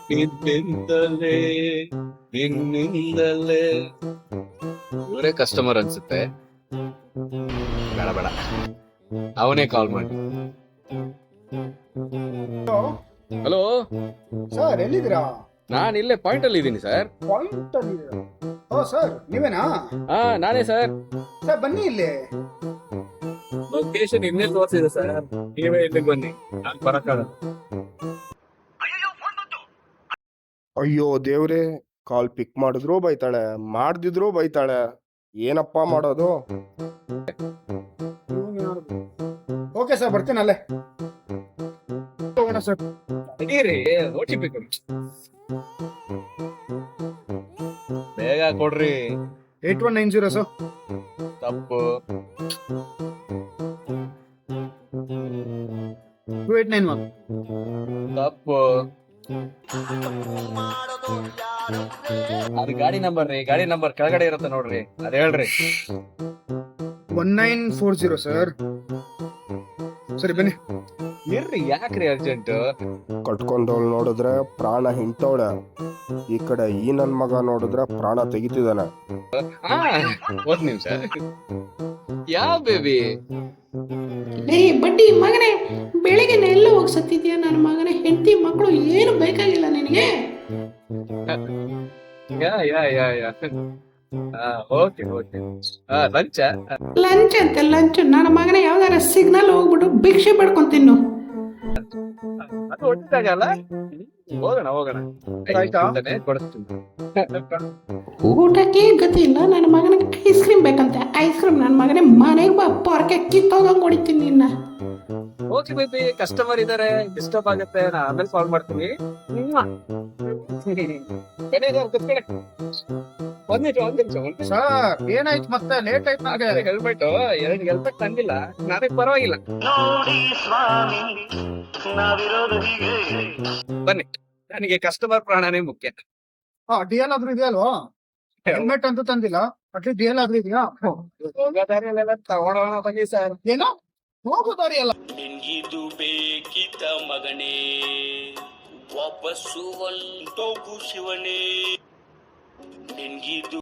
ನಿನ್ನಿಂದಲೇ ನಿನ್ನಿಂದಲೇ ಇವರೇ ಕಸ್ಟಮರ್ ಅನ್ಸುತ್ತೆ. ಬೇಡ ಬೇಡ, ಅವನೇ ಕಾಲ್ ಮಾಡಿ. ಹಲೋ ಸರ್ ಎಲ್ಲಿದ್ದೀರಾ? ನಾನು ಇಲ್ಲೇ ಪಾಯಿಂಟ್ ಅಲ್ಲಿ ಇದ್ದೀನಿ ಸರ್. ಪಾಯಿಂಟ್ ಅಲ್ಲಿ ಇದ್ದೀರಾ? ಓ ಸರ್ ನೀವೇನಾ? ಹಾ ನಾನೇ ಸರ್. ಸರ್ ಬನ್ನಿ ಇಲ್ಲಿ. ಲೊಕೇಶನ್ ಇನ್ನೇ ತೋರಿಸಿದೆ ಸರ್, ನೀವೇ ಇಲ್ಲಿಗೆ ಬನ್ನಿ. ನಾನು ಬರಕ್ಕಾಗಲ್ಲ. ಅಯ್ಯೋ ದೇವ್ರೆ, ಕಾಲ್ ಪಿಕ್ ಮಾಡಿದ್ರು ಬೈತಾಳೆ, ಮಾಡ್ದಿದ್ರು ಬೈತಾಳೆ, ಏನಪ್ಪಾ ಮಾಡೋದು? ಓಕೆ ಸರ್ ಬರ್ತೀನಿ ಅಲ್ಲೇ. ಹೋಗೋಣ ಸರ್. ನಡೀರಿ, OTP ಕೊಡಿ. ಬೇಗ ಕೊಡ್ರಿ. 8190 ಸರ್. ತಪ್ಪು. 2891. ತಪ್ಪು. ಅದು ಗಾಡಿ ನಂಬರ್ ರೀ, ಗಾಡಿ ನಂಬರ್ ಕೆಳಗಡೆ ಇರುತ್ತೆ ನೋಡ್ರಿ, ಅದ್ ಹೇಳ್ರಿ. 1940 ಸರ್. ಸರಿ ಬನ್ನಿ. ಇರ್ರಿ, ಯಾಕ್ರಿ ಅರ್ಜೆಂಟ್? ಕಟ್ಕೊಂಡವಳು ನೋಡಿದ್ರೆ ಪ್ರಾಣ ಹಿಂಡ್ತವಳೆ, ಈ ಕಡೆ ಈ ನನ್ ಮಗ ನೋಡಿದ್ರೆ ಪ್ರಾಣ ತೆಗಿತಿದ್ದಾನೆ. ಒಂದ್ ನಿಮಿಷ. ಯಾವ ಬೇಬಿ? ಲೇ ಬಡ್ಡಿ ಮಗನೇ, ಬೆಳಿಗ್ಗೆ ಎಲ್ಲ ಹೋಗಿ ಸತ್ತಿದ್ಯಾ ನನ್ನ ಮಗನೇ. ಹೆಂಡತಿ ಮಕ್ಕಳು ಏನು ಬೇಕಾಗಿಲ್ಲ ನಿನಗೆ. ಯಾ ಓಕೆ ಓಕೆ. ಲಂಚ? ಲಂಚ್ ಅಂತೆ ಲಂಚ್. ನನ್ನ ಮಗನೇ ಯಾವ್ದಾರ ಸಿಗ್ನಲ್ ಹೋಗ್ಬಿಟ್ಟು ಭಿಕ್ಷೆ ಪಡ್ಕೊಂಡ್ ತಿನ್ನು. ಅದು ಒಟ್ಟಾಗಲ್ಲ. ಹೋಗೋಣ ಹೋಗೋಣ, ಆಯ್ತಾ? ಕೊಡಿಸ್ತೀನಿ. ಊಟಕ್ಕೆ ಗತಿ ಇಲ್ಲ ನನ್ನ ಮಗನಿಗೆ. ಐಸ್ ಕ್ರೀಮ್ ಬೇಕಂತೆ. ಐಸ್ ಕ್ರೀಮ್ ನನ್ನ ಮಗನೇ ಮನೆಗೆ ಬಾ, ಪಾರ್ಕೆ ಕಿತ್ತೋಗಂಗ್ ಹೊಡಿತೀನಿ ನಿನ್ನ. ಓಕೆ ಬೇಬಿ, ಕಸ್ಟಮರ್ ಇದಾರೆ, ಡಿಸ್ಟರ್ಬ್ ಆಗುತ್ತೆ, ನಾ ಆಮೇಲೆ ಕಾಲ್ ಮಾಡ್ತೀನಿ. ಸರ್ ಏನಾಯ್ತು ಮತ್ತೆ? ಲೇಟ್ ಆಯ್ತು ನನಗೆ. ಹೆಲ್ಮೆಟ್ 2 ಹೆಲ್ಮೆಟ್ ತಂದಿಲ್ಲ, ನನಗೆ ಪರವಾಗಿಲ್ಲ. ಬನ್ನಿ, ನನಗೆ ಕಸ್ಟಮರ್ ಪ್ರಾಣನೇ ಮುಖ್ಯ. DL ಆದ್ರೂ ಇದೆಯಲ್ವಾ? ಹೆಲ್ಮೆಟ್ ಅಂತೂ ತಂದಿಲ್ಲ, ಅಟ್ಲೀಸ್ಟ್ DL ಆದ್ರೂ ಇದೆಯಾ? ಹೋಗೋ ದಾರಿಯಲ್ಲೆಲ್ಲ ತಗೊಳೋಣ ಬನ್ನಿ ಸರ್. ಏನೋ ಹೋಗೋ ದಾರಿ ಅಲ್ಲ. ನಿನ್ಗಿದು ಬೇಕಿತ ಮಗನೇ, ವಾಪಸ್ಸು ಹೊಂಟೋಗು ಶಿವನೇ. ನಿನ್ಗಿದು